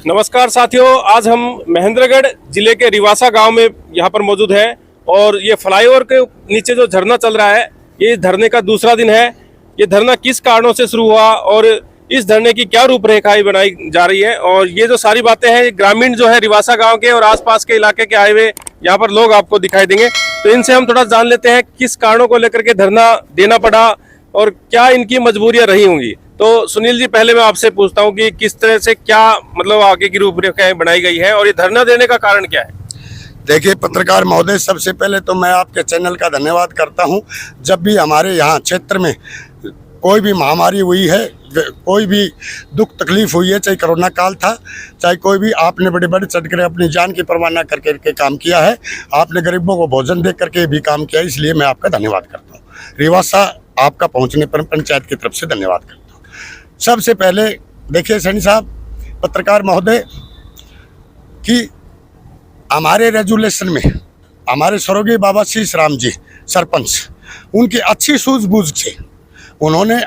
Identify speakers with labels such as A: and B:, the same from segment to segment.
A: नमस्कार साथियों, आज हम महेंद्रगढ़ जिले के रिवासा गांव में यहाँ पर मौजूद है और ये फ्लाईओवर के नीचे जो धरना चल रहा है, ये धरने का दूसरा दिन है। ये धरना किस कारणों से शुरू हुआ और इस धरने की क्या रूपरेखाएं बनाई जा रही है, और ये जो सारी बातें हैं ग्रामीण जो है रिवासा गांव के और आसपास के इलाके के आए हुए यहाँ पर लोग आपको दिखाई देंगे। तो इनसे हम थोड़ा जान लेते हैं किस कारणों को लेकर के धरना देना पड़ा और क्या इनकी मजबूरियां रही होंगी। तो सुनील जी, पहले मैं आपसे पूछता हूं कि किस तरह से क्या मतलब आगे की रूपरेखाएं बनाई गई है और ये धरना देने का कारण क्या है?
B: देखिए पत्रकार महोदय, सबसे पहले तो मैं आपके चैनल का धन्यवाद करता हूं। जब भी हमारे यहाँ क्षेत्र में कोई भी महामारी हुई है, कोई भी दुख तकलीफ हुई है, चाहे कोरोना काल था, चाहे कोई भी, आपने बड़े बड़े चढ़कर अपनी जान की परवाह न करके काम किया है। आपने गरीबों को भोजन दे करके भी काम किया, इसलिए मैं आपका धन्यवाद करता हूँ। रिवासा आपका पहुँचने पर पंचायत की तरफ से धन्यवाद करता हूँ। सबसे पहले देखिए सैनी साहब, पत्रकार महोदय, कि हमारे रेजुलेशन में हमारे स्वर्गीय बाबा शीश राम जी सरपंच, उनकी अच्छी सूझबूझ से उन्होंने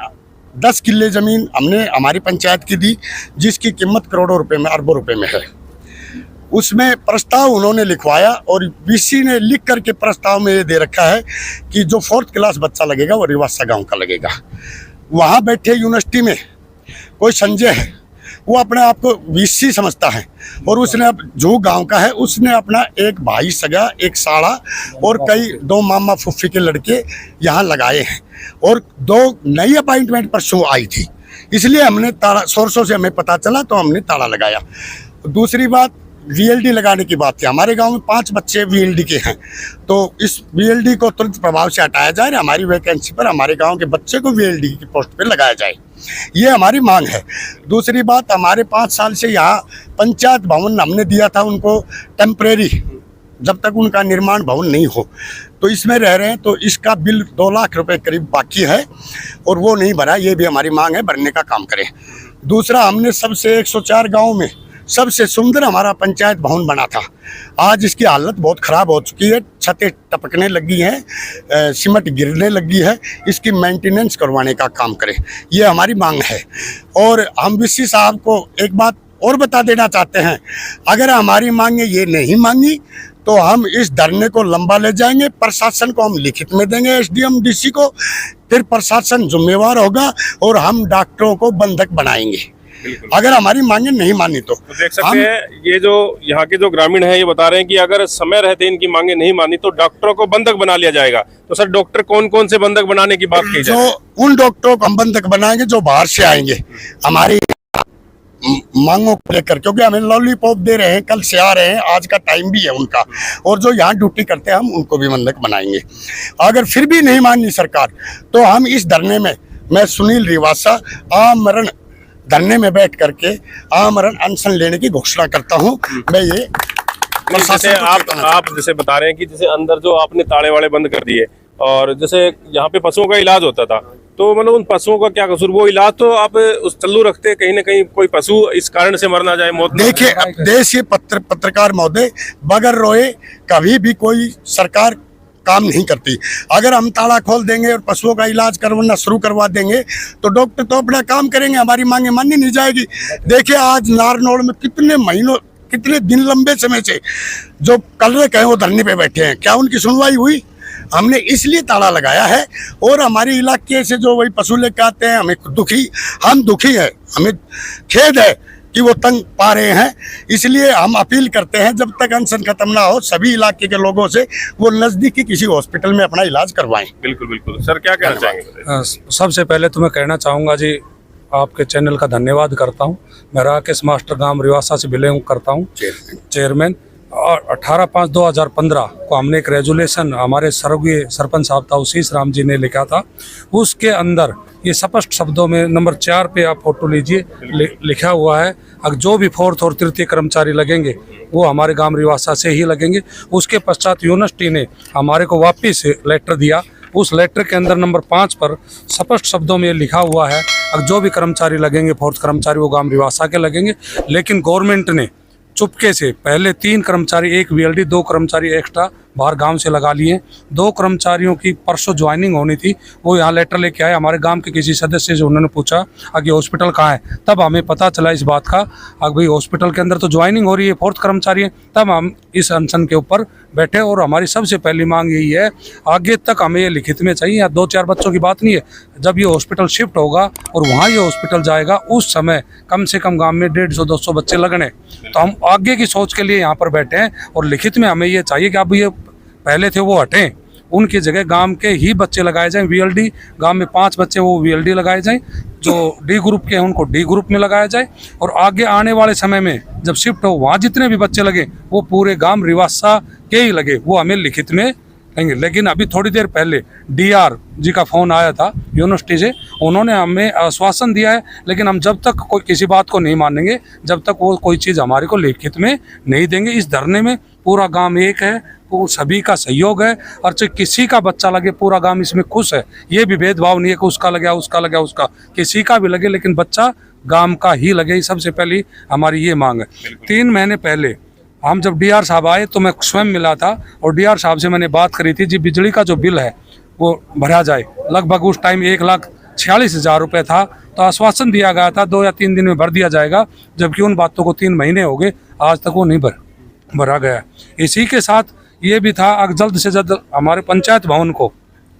B: 10 किल्ले ज़मीन हमने हमारी पंचायत की दी, जिसकी कीमत करोड़ों रुपए में, अरबों रुपए में है। उसमें प्रस्ताव उन्होंने लिखवाया और बीसी ने लिख करके प्रस्ताव में ये दे रखा है कि जो 4th क्लास बच्चा लगेगा वो रिवासा गाँव का लगेगा। वहाँ बैठे यूनिवर्सिटी में कोई संजय है, वो अपने आप को वीसी समझता है और उसने अब जो गांव का है, उसने अपना एक भाई सगा, एक साड़ा और कई 2 मामा फुफ्फी के लड़के यहाँ लगाए हैं और 2 नई अपॉइंटमेंट परसों आई थी, इसलिए हमने ताला, सोर्सों से हमें पता चला तो हमने ताला लगाया। दूसरी बात, वीएलडी लगाने की बात थी। हमारे गांव में 5 बच्चे वीएलडी के हैं, तो इस वीएलडी को तुरंत प्रभाव से हटाया जाए, हमारी वैकेंसी पर हमारे गांव के बच्चे को वीएलडी की पोस्ट पे लगाया जाए, ये हमारी मांग है। दूसरी बात, हमारे 5 साल से यहाँ पंचायत भवन हमने दिया था उनको टेम्परेरी, जब तक उनका निर्माण भवन नहीं हो, तो इसमें रह रहे हैं, तो इसका बिल 2 लाख रुपए करीब बाकी है और वो नहीं भरा, ये भी हमारी मांग है, भरने का काम करें। दूसरा, हमने सबसे 104 गाँव में सबसे सुंदर हमारा पंचायत भवन बना था, आज इसकी हालत बहुत ख़राब हो चुकी है, छतें टपकने लगी हैं, सीमेंट गिरने लगी है, इसकी मेंटेनेंस करवाने का काम करें, ये हमारी मांग है। और हम वीसी साहब को एक बात और बता देना चाहते हैं, अगर हमारी मांगे ये नहीं मांगी तो हम इस धरने को लंबा ले जाएंगे, प्रशासन को हम लिखित में देंगे, एसडीएम डीसी को, फिर प्रशासन जिम्मेवार होगा और हम डॉक्टरों को बंधक बनाएंगे अगर हमारी मांगे नहीं मानी तो।
A: देख सकते हैं, ये जो यहाँ के जो ग्रामीण हैं ये बता रहे हैं कि अगर समय रहते इनकी मांगे नहीं मानी तो डॉक्टरों को बंधक बना लिया जाएगा। तो सर, डॉक्टर कौन कौन से बंधक बनाने की बात की जाए?
B: जो उन डॉक्टरों को हम बंधक बनाएंगे जो बाहर से आएंगे हमारी मांगों को लेकर, क्योंकि हमें लॉलीपॉप दे रहे हैं, कल से आ रहे हैं, आज का टाइम भी है उनका, और जो यहाँ ड्यूटी करते हैं हम उनको भी बंधक बनाएंगे। अगर फिर भी नहीं मानी सरकार तो हम इस धरने में, मैं सुनील रिवासा आमरण धरने में बैठ करके आमरण अनशन लेने की घोषणा करता हूं। मैं ये
A: जैसे आप जैसे बता रहे हैं कि जैसे अंदर जो आपने ताले वाले बंद कर दिए, और जैसे यहाँ पे पशुओं का इलाज होता था, तो मतलब उन पशुओं का क्या कसूर? वो इलाज तो आप उस चालू रखते, कहीं ना कहीं कोई पशु इस कारण से मर ना जाए, मौत।
B: देखिए, देश के पत्रकार महोदय, बगैर रोए कभी भी कोई सरकार काम नहीं करती। अगर हम ताला खोल देंगे और पशुओं का इलाज करवाना शुरू करवा देंगे तो डॉक्टर तो अपना काम करेंगे, हमारी मांगे मानी नहीं जाएगी। देखिए, आज नारनौल में कितने महीनों, कितने दिन, लंबे समय से जो कल कहे वो धरने पे बैठे हैं, क्या उनकी सुनवाई हुई? हमने इसलिए ताला लगाया है। और हमारे इलाके से जो वही पशु लेकर आते हैं, हम दुखी हैं, हमें खेद है कि वो तंग पा रहे हैं, इसलिए हम अपील करते हैं जब तक अनशन खत्म ना हो, सभी इलाके के लोगों से वो नज़दीकी किसी हॉस्पिटल में अपना इलाज करवाएं।
A: बिल्कुल बिल्कुल। सर, क्या कहना चाहेंगे?
C: सबसे पहले तो मैं कहना चाहूँगा जी, आपके चैनल का धन्यवाद करता हूँ। मैं राकेश मास्टर गांव रिवासा से बिलोंग करता हूँ, चेयरमैन। और 18/5/2015 को हमने एक रेजुलेशन, हमारे स्वर्गीय सरपंच साहब था शीश राम जी ने लिखा था, उसके अंदर ये स्पष्ट शब्दों में नंबर 4 पे आप फोटो लीजिए, लिखा हुआ है, अगर जो भी 4th और 3th कर्मचारी लगेंगे वो हमारे गांव रिवासा से ही लगेंगे। उसके पश्चात यूनिवर्सिटी ने हमारे को वापस लेटर दिया, उस लेटर के अंदर नंबर 5 पर स्पष्ट शब्दों में लिखा हुआ है, अगर जो भी कर्मचारी लगेंगे 4th कर्मचारी वो गांव रिवासा के लगेंगे। लेकिन गवर्नमेंट ने चुपके से पहले 3 कर्मचारी, 1 वीएलडी, 2 कर्मचारी एक्स्ट्रा बाहर गांव से लगा लिए। 2 कर्मचारियों की परसों ज्वाइनिंग होनी थी, वो यहाँ लेटर लेके आए। हमारे गांव के किसी सदस्य से उन्होंने पूछा कि हॉस्पिटल कहाँ है, तब हमें पता चला इस बात का। भाई हॉस्पिटल के अंदर तो ज्वाइनिंग हो रही है, 4th कर्मचारी है। तब हम इस अनशन के ऊपर बैठे और हमारी सबसे पहली मांग यही है, आगे तक हमें ये लिखित में चाहिए। 2-4 बच्चों की बात नहीं है, जब ये हॉस्पिटल शिफ्ट होगा और वहाँ ये हॉस्पिटल जाएगा, उस समय कम से कम गांव में 150-200 बच्चे लगने। तो हम आगे की सोच के लिए यहाँ पर बैठे हैं और लिखित में हमें ये चाहिए कि अब ये पहले थे वो हटें, उनकी जगह गांव के ही बच्चे लगाए जाएं। VLD गांव में 5 बच्चे वो VLD लगाए जाएं, जो D ग्रुप के हैं उनको D ग्रुप में लगाया जाए। और आगे आने वाले समय में जब शिफ्ट हो, वहाँ जितने भी बच्चे लगे वो पूरे गांव रिवासा के ही लगे, वो हमें लिखित में लेंगे। लेकिन अभी थोड़ी देर पहले DR जी का फ़ोन आया था यूनिवर्सिटी से, उन्होंने हमें आश्वासन दिया है, लेकिन हम जब तक कोई किसी बात को नहीं मानेंगे, जब तक वो कोई चीज़ हमारे को लिखित में नहीं देंगे। इस धरने में पूरा गांव एक है, वो सभी का सहयोग है, और चाहे किसी का बच्चा लगे पूरा गांव इसमें खुश है। ये भी भेदभाव नहीं है कि उसका लगे उसका लगे उसका, किसी का भी लगे लेकिन बच्चा गांव का ही लगे। ये सबसे पहली हमारी ये मांग है। 3 महीने पहले हम जब DR साहब आए तो मैं स्वयं मिला था और DR साहब से मैंने बात करी थी, जी बिजली का जो बिल है वो भरा जाए। लगभग उस टाइम 1,46,000 रुपये था, तो आश्वासन दिया गया था 2 या 3 दिन में भर दिया जाएगा, जबकि उन बातों को 3 महीने हो गए, आज तक वो नहीं भरा गया। इसी के साथ ये भी था, अगर जल्द से जल्द हमारे पंचायत भवन को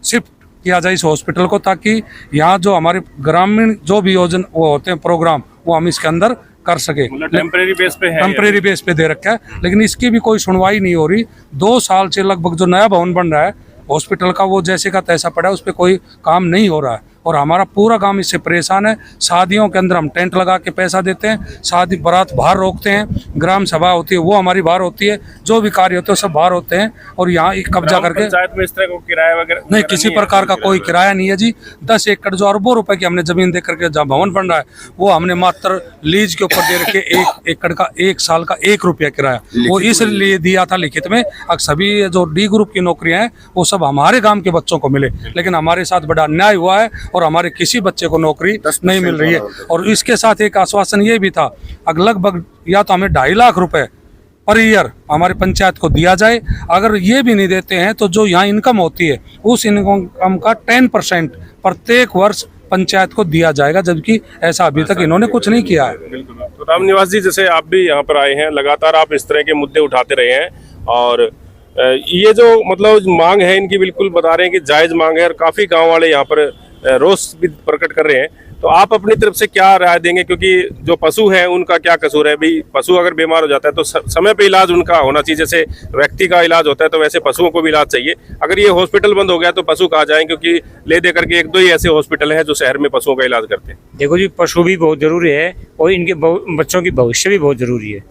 C: शिफ्ट किया जाए इस हॉस्पिटल को, ताकि यहाँ जो हमारे ग्रामीण जो भी योजना वो होते हैं प्रोग्राम, वो हम इसके अंदर कर सके।
A: टेम्परेरी बेस पे है,
C: टेम्परेरी बेस पे दे रखा है, लेकिन इसकी भी कोई सुनवाई नहीं हो रही। 2 साल से लगभग जो नया भवन बन रहा है हॉस्पिटल का, वो जैसे का तैसा पड़ा है, उस पर कोई काम नहीं हो रहा है और हमारा पूरा गांव इससे परेशान है। शादियों के अंदर हम टेंट लगा के पैसा देते हैं, शादी बारात बाहर रोकते हैं, ग्राम सभा होती है वो हमारी बाहर होती है, जो भी कार्य होते हैं सब बाहर होते हैं, और यहाँ एक कब्जा करके
A: पंचायत में इस तरह को किराया वगैरह
C: नहीं, किसी प्रकार का कोई किराया नहीं है जी। 10 एकड़ जो अरबों रुपए की हमने जमीन दे करके जहाँ भवन बन रहा है, वो हमने मात्र लीज के ऊपर दे रखे 1 एकड़ का 1 साल का 1 रुपया किराया, वो इसलिए दिया था लिखित में। अब सभी जो D ग्रुप की नौकरियां हैं वो सब हमारे गांव के बच्चों को मिले, लेकिन हमारे साथ बड़ा अन्याय हुआ है और हमारे किसी बच्चे को नौकरी नहीं मिल रही है। और इसके साथ एक आश्वासन ये भी था, अगर लगभग या तो हमें 2.5 लाख रुपए पर ईयर हमारे पंचायत को दिया जाए, अगर ये भी नहीं देते हैं तो जो यहाँ इनकम होती है उस इनकम का 10% प्रत्येक वर्ष पंचायत को दिया जाएगा, जबकि ऐसा अभी तक इन्होंने कुछ नहीं किया है।
A: तो रामनिवास जी, जैसे आप भी यहाँ पर आए हैं, लगातार आप इस तरह के मुद्दे उठाते रहे हैं और ये जो मतलब मांग है इनकी बिल्कुल बता रहे हैं कि जायज मांग है और काफी गांव वाले यहाँ पर रोष भी प्रकट कर रहे हैं। तो आप अपनी तरफ से क्या राय देंगे, क्योंकि जो पशु है उनका क्या कसूर है भाई? पशु अगर बीमार हो जाता है तो समय पे इलाज उनका होना चाहिए, जैसे व्यक्ति का इलाज होता है तो वैसे पशुओं को भी इलाज चाहिए। अगर ये हॉस्पिटल बंद हो गया तो पशु कहाँ जाएं, क्योंकि ले दे करके 1-2 ही ऐसे हॉस्पिटल हैं जो शहर में पशुओं का इलाज करते हैं।
D: देखो जी, पशु भी बहुत जरूरी है और इनके बच्चों की भविष्य भी बहुत जरूरी है।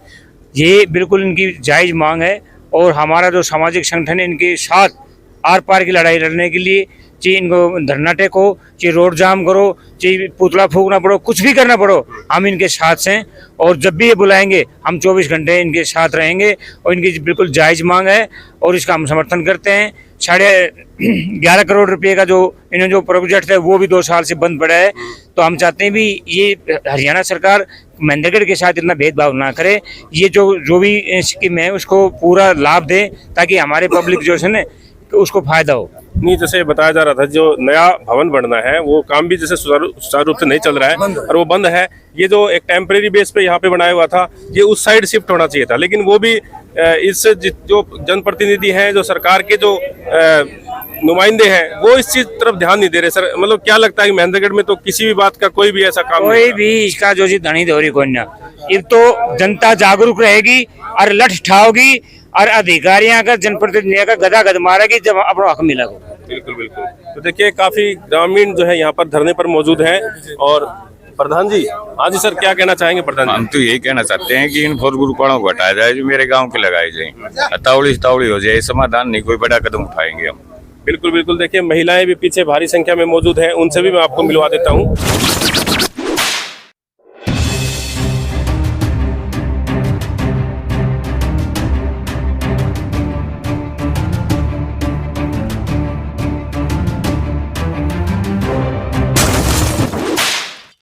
D: ये बिल्कुल इनकी जायज मांग है और हमारा जो सामाजिक संगठन है इनके साथ आर पार की लड़ाई लड़ने के लिए, चाहे इनको धरना टेको, चाहे रोड जाम करो, चाहे पुतला फूकना पड़ो, कुछ भी करना पड़ो, हम इनके साथ हैं। और जब भी ये बुलाएंगे हम 24 घंटे इनके साथ रहेंगे और इनकी बिल्कुल जायज मांग है और इसका हम समर्थन करते हैं। 11.5 करोड़ रुपए का जो इन्होंने जो प्रोजेक्ट है वो भी 2 साल से बंद पड़ा है। तो हम चाहते हैं भी ये हरियाणा सरकार महेंद्रगढ़ के साथ इतना भेदभाव ना करे, ये जो भी स्कीम है उसको पूरा लाभ दे, ताकि हमारे पब्लिक जो है ना उसको फायदा हो।
A: नहीं, जैसे बताया जा रहा था जो नया भवन बनना है वो काम भी जैसे सुचारू रूप से नहीं चल रहा है और वो बंद है। ये जो एक टेम्परेरी बेस पे यहाँ पे बनाया हुआ था, ये उस साइड शिफ्ट होना चाहिए था, लेकिन वो भी इस जो जनप्रतिनिधि हैं, जो सरकार के जो नुमाइंदे हैं, वो इस चीज तरफ ध्यान नहीं दे रहे। सर, मतलब क्या लगता है कि महेंद्रगढ़ में तो किसी भी बात का कोई भी ऐसा काम
D: कोई भी इसका जो धनी दोहरी कोई ना, ये तो जनता जागरूक रहेगी और लठ ठाओगी और अधिकारियों का जनप्रतिनिधियों का गदा गद मारेगी जब अपना हक मिलेगा।
A: बिल्कुल बिल्कुल। तो देखिए काफी ग्रामीण जो है यहाँ पर धरने पर मौजूद हैं। और प्रधान जी, हाँ जी सर, क्या कहना चाहेंगे प्रधान जी?
E: हम तो यही कहना चाहते हैं कि इन 4 ग्रुपों को हटाया जाए, जो मेरे गांव के लगाए जाए, तावड़ी हो जाए, समाधान नहीं कोई बड़ा कदम उठाएंगे हम।
A: बिल्कुल बिल्कुल। देखिए महिलाएं भी पीछे भारी संख्या में मौजूद हैं, उनसे भी मैं आपको मिलवा देता हूँ।